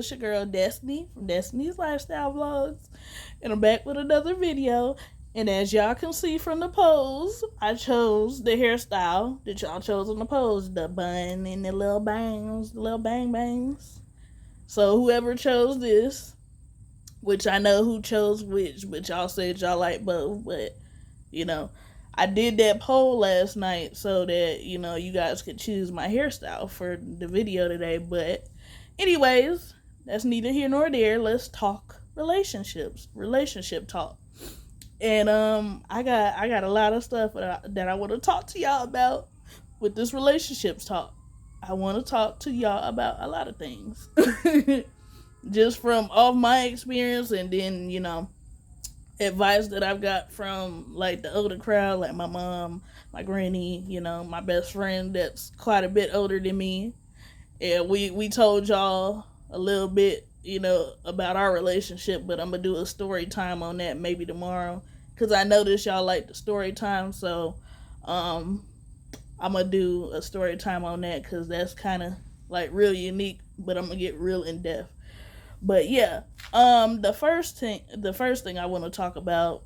It's your girl Destiny from Destiny's Lifestyle Vlogs, and I'm back with another video. And as y'all can see from the pose, I chose the hairstyle that y'all chose in the pose, the bun and the little bangs, the little bang bangs. So whoever chose this, which I know who chose which, but y'all said y'all like both, but you know, I did that poll last night so that, you guys could choose my hairstyle for the video today. But anyways, that's neither here nor there. Let's talk relationships, relationship talk. And I got a lot of stuff that I want to talk to y'all about with this relationships talk. I want to talk to y'all about a lot of things. Just from off my experience, and then, advice that I've got from like the older crowd, like my mom, my granny, my best friend that's quite a bit older than me. And we told y'all a little bit, about our relationship, but I'm gonna do a story time on that maybe tomorrow, because I noticed y'all like the story time. So um I'm gonna do a story time on that because that's kind of like real unique, but I'm gonna get real in depth. But yeah, the first thing I want to talk about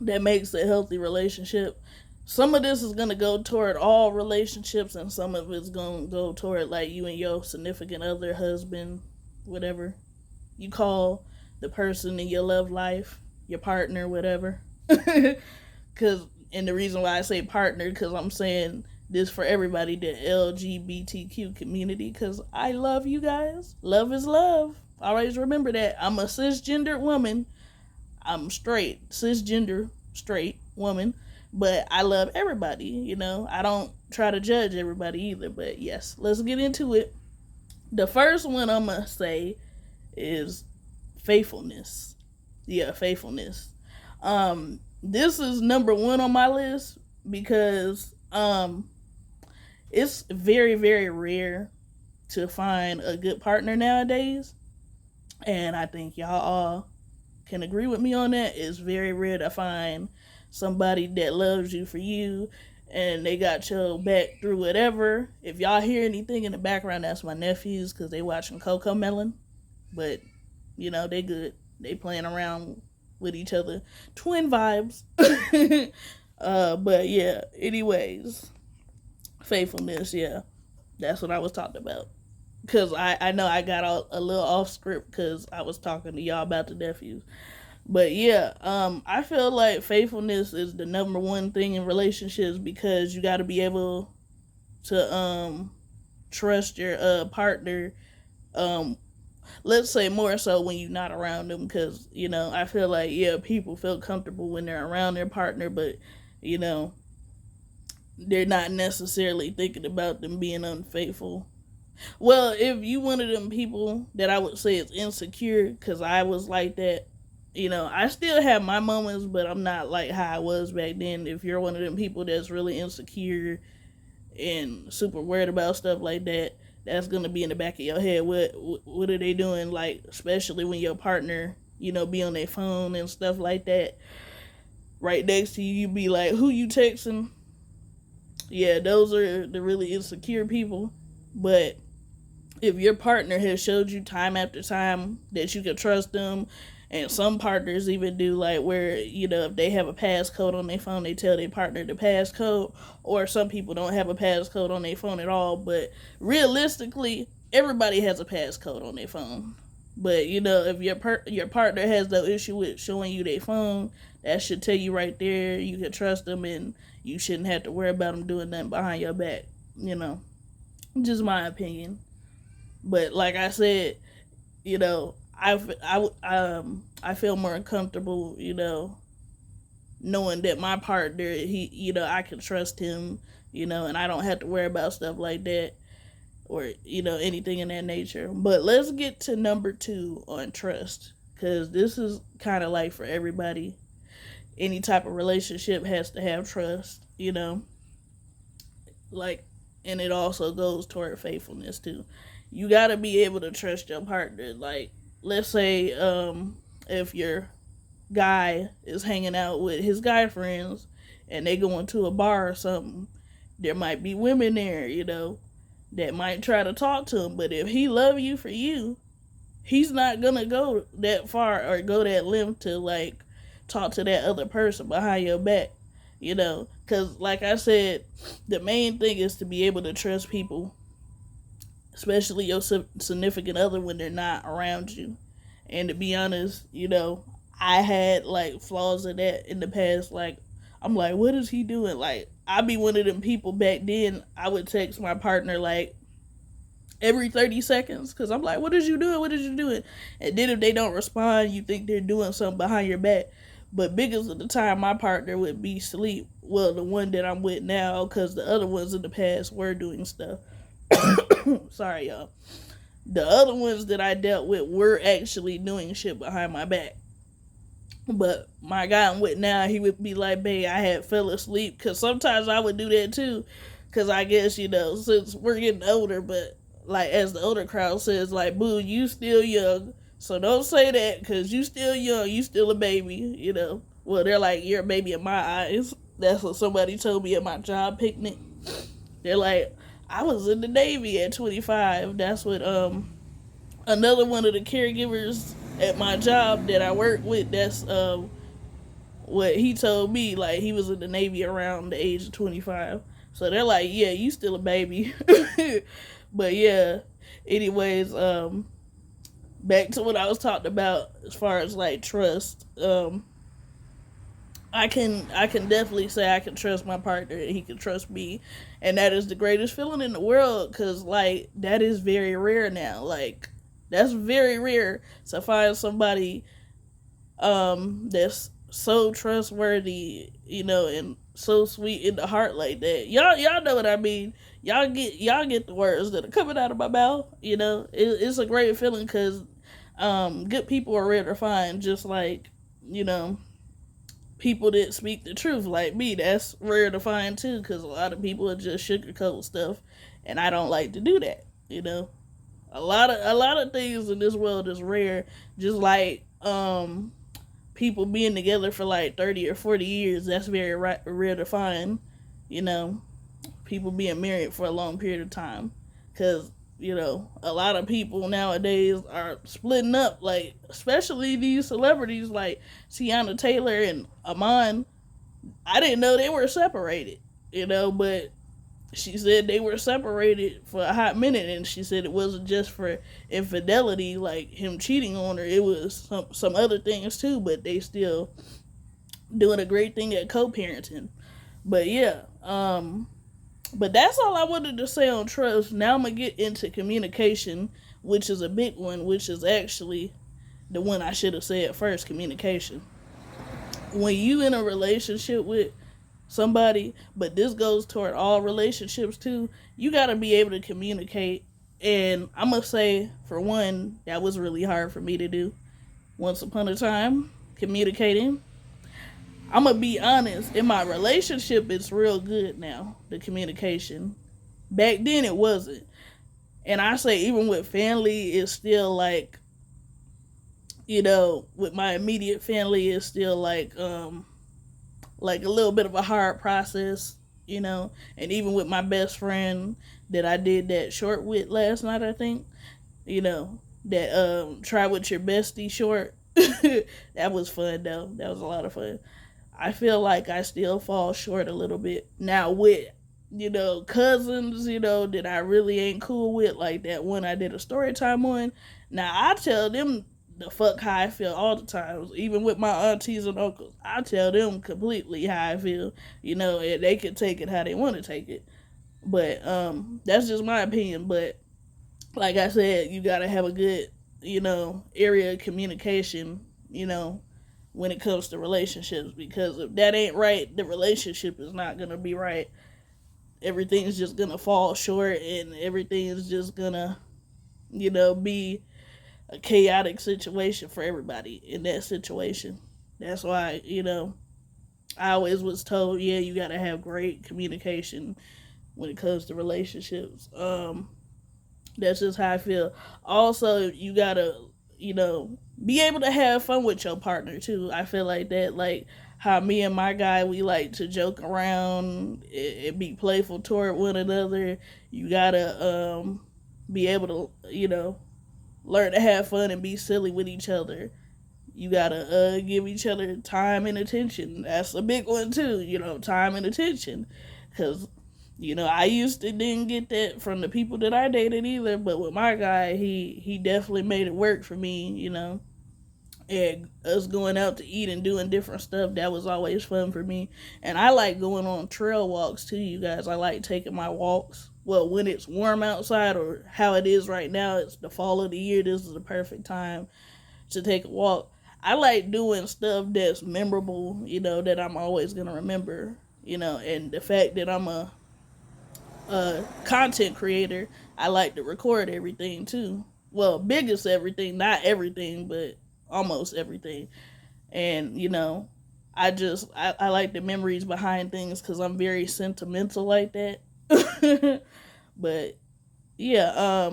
that makes a healthy relationship. Some of this is gonna go toward all relationships, and some of it's gonna go toward like you and your significant other, husband, whatever you call the person in your love life, your partner, whatever. Cause and the reason why I say partner, because I'm saying this for everybody, the LGBTQ community, because I love you guys. Love is love. Always remember that. I'm a cisgender woman. I'm straight, cisgender, straight woman. But I love everybody, I don't try to judge everybody either. But yes, let's get into it. The first one I'm going to say is faithfulness. Yeah, faithfulness. This is number one on my list because it's very, very rare to find a good partner nowadays. And I think y'all all can agree with me on that. It's very rare to find somebody that loves you for you and they got your back through whatever. If y'all hear anything in the background, that's my nephews because they watching Coco Melon. But, they good. They playing around with each other. Twin vibes. But yeah, anyways, faithfulness, yeah. That's what I was talking about. Because I know I got a little off script because I was talking to y'all about the nephews. But yeah, I feel like faithfulness is the number one thing in relationships because you got to be able to trust your partner. Um, let's say more so when you're not around them, because I feel like, yeah, people feel comfortable when they're around their partner, but you know they're not necessarily thinking about them being unfaithful. Well, if you one of them people that I would say is insecure, because I was like that, I still have my moments, but I'm not like how I was back then. If you're one of them people that's really insecure and super worried about stuff like that, that's gonna be in the back of your head. What are they doing? Like, especially when your partner, be on their phone and stuff like that, right next to you, you be like, who you texting? Yeah, those are the really insecure people. But if your partner has showed you time after time that you can trust them, and some partners even do like where, if they have a passcode on their phone, they tell their partner the passcode, or some people don't have a passcode on their phone at all. But realistically, everybody has a passcode on their phone. But if your partner has no issue with showing you their phone, that should tell you right there you can trust them, and you shouldn't have to worry about them doing nothing behind your back. You know, just my opinion. But like I said, I feel more comfortable, knowing that my partner, he, I can trust him, and I don't have to worry about stuff like that, or anything in that nature. But let's get to number two on trust, because this is kind of like for everybody. Any type of relationship has to have trust, like, and it also goes toward faithfulness too. You got to be able to trust your partner. Like, let's say if your guy is hanging out with his guy friends and they go into a bar or something, there might be women there, that might try to talk to him. But if he love you for you, he's not gonna go that far or go that length to like talk to that other person behind your back, you know, because like I said, the main thing is to be able to trust people, especially your significant other when they're not around you. And to be honest, you know, I had like flaws in that in the past. Like, I'm like, what is he doing? Like, I'd be one of them people back then. I would text my partner like every 30 seconds because I'm like, what is you doing? What is you doing? And then if they don't respond, you think they're doing something behind your back. But biggest of the time, my partner would be asleep. Well, the one that I'm with now, because the other ones in the past were doing stuff. Sorry, y'all. The other ones that I dealt with were actually doing shit behind my back. But my guy I'm with now, he would be like, babe, I had fell asleep. Because sometimes I would do that too. Because I guess, you know, since we're getting older, but like as the older crowd says, like, boo, you still young. So don't say that because you still young. You still a baby, you know. Well, they're like, you're a baby in my eyes. That's what somebody told me at my job picnic. They're like, I was in the Navy at 25. That's what another one of the caregivers at my job that I work with. That's what he told me. Like he was in the Navy around the age of 25. So they're like, yeah, you still a baby. But yeah. Anyways, back to what I was talking about as far as like trust. I can definitely say I can trust my partner and he can trust me, and that is the greatest feeling in the world because like that is very rare now. Like that's very rare to find somebody that's so trustworthy, you know, and so sweet in the heart like that. Y'all know what I mean. Y'all get the words that are coming out of my mouth. You know, it's a great feeling because good people are rare to find. Just like, you know, people that speak the truth like me, that's rare to find too because a lot of people are just sugarcoat stuff, and I don't like to do that, you know. A lot of things in this world is rare, just like people being together for like 30 or 40 years. That's very rare to find, you know. People being married for a long period of time because, you know, a lot of people nowadays are splitting up, like especially these celebrities like Tiana Taylor and Amon. I didn't know they were separated, you know, but she said they were separated for a hot minute, and she said it wasn't just for infidelity, like him cheating on her. It was some other things too, but they still doing a great thing at co-parenting. But yeah, but that's all I wanted to say on trust. Now I'm gonna get into communication, which is a big one, which is actually the one I should have said first. Communication. When you in a relationship with somebody, but this goes toward all relationships too, you got to be able to communicate. And I'm gonna say, for one, that was really hard for me to do once upon a time, communicating. I'm gonna be honest, in my relationship it's real good now, the communication. Back then it wasn't. And I say even with family it's still like, you know, with my immediate family it's still like a little bit of a hard process, you know. And even with my best friend that I did that short with last night, I think, you know, that try with your bestie short. That was fun though. That was a lot of fun. I feel like I still fall short a little bit now with, you know, cousins, you know, that I really ain't cool with, like that one I did a story time on. Now I tell them the fuck how I feel all the time, even with my aunties and uncles. I tell them completely how I feel, you know, and they can take it how they want to take it. But that's just my opinion. But like I said, you gotta have a good, you know, area of communication, you know, when it comes to relationships, because if that ain't right, the relationship is not gonna be right. Everything's just gonna fall short, and everything is just gonna, you know, be a chaotic situation for everybody in that situation. That's why, you know, I always was told, yeah, you gotta have great communication when it comes to relationships. That's just how I feel. Also, you gotta, you know, be able to have fun with your partner too. I feel like that, like how me and my guy, we like to joke around and be playful toward one another. You gotta be able to, you know, learn to have fun and be silly with each other. You gotta give each other time and attention. That's a big one too, time and attention. Because, I used to didn't get that from the people that I dated either, but with my guy, he definitely made it work for me. And us going out to eat and doing different stuff, that was always fun for me. And I like going on trail walks too, you guys. I like taking my walks. Well, when it's warm outside, or how it is right now, it's the fall of the year. This is the perfect time to take a walk. I like doing stuff that's memorable, that I'm always going to remember, and the fact that I'm a content creator, I like to record everything too. Well, biggest everything, not everything, but almost everything. And I like the memories behind things because I'm very sentimental like that. But yeah,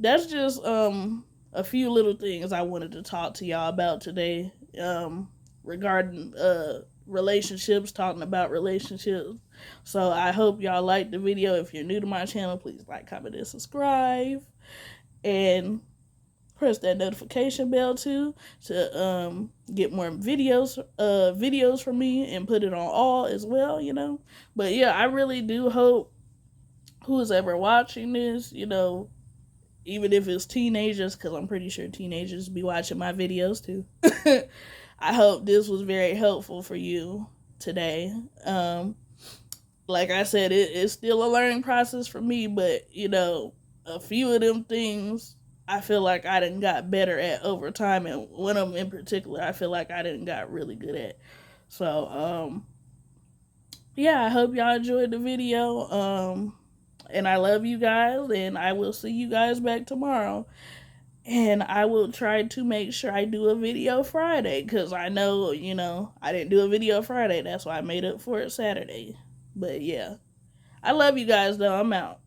that's just a few little things I wanted to talk to y'all about today, regarding relationships, talking about relationships. So I hope y'all liked the video. If you're new to my channel, please like, comment, and subscribe, and press that notification bell too to get more videos from me, and put it on all as well. But yeah, I really do hope who's ever watching this, even if it's teenagers, because I'm pretty sure teenagers be watching my videos too. I hope this was very helpful for you today. Like I said, it's still a learning process for me, but a few of them things I feel like I done got better at over time, and one of them in particular I feel like I done got really good at. So yeah, I hope y'all enjoyed the video. And I love you guys, and I will see you guys back tomorrow. And I will try to make sure I do a video Friday, because I know, I didn't do a video Friday. That's why I made up for it Saturday. But yeah, I love you guys, though. I'm out.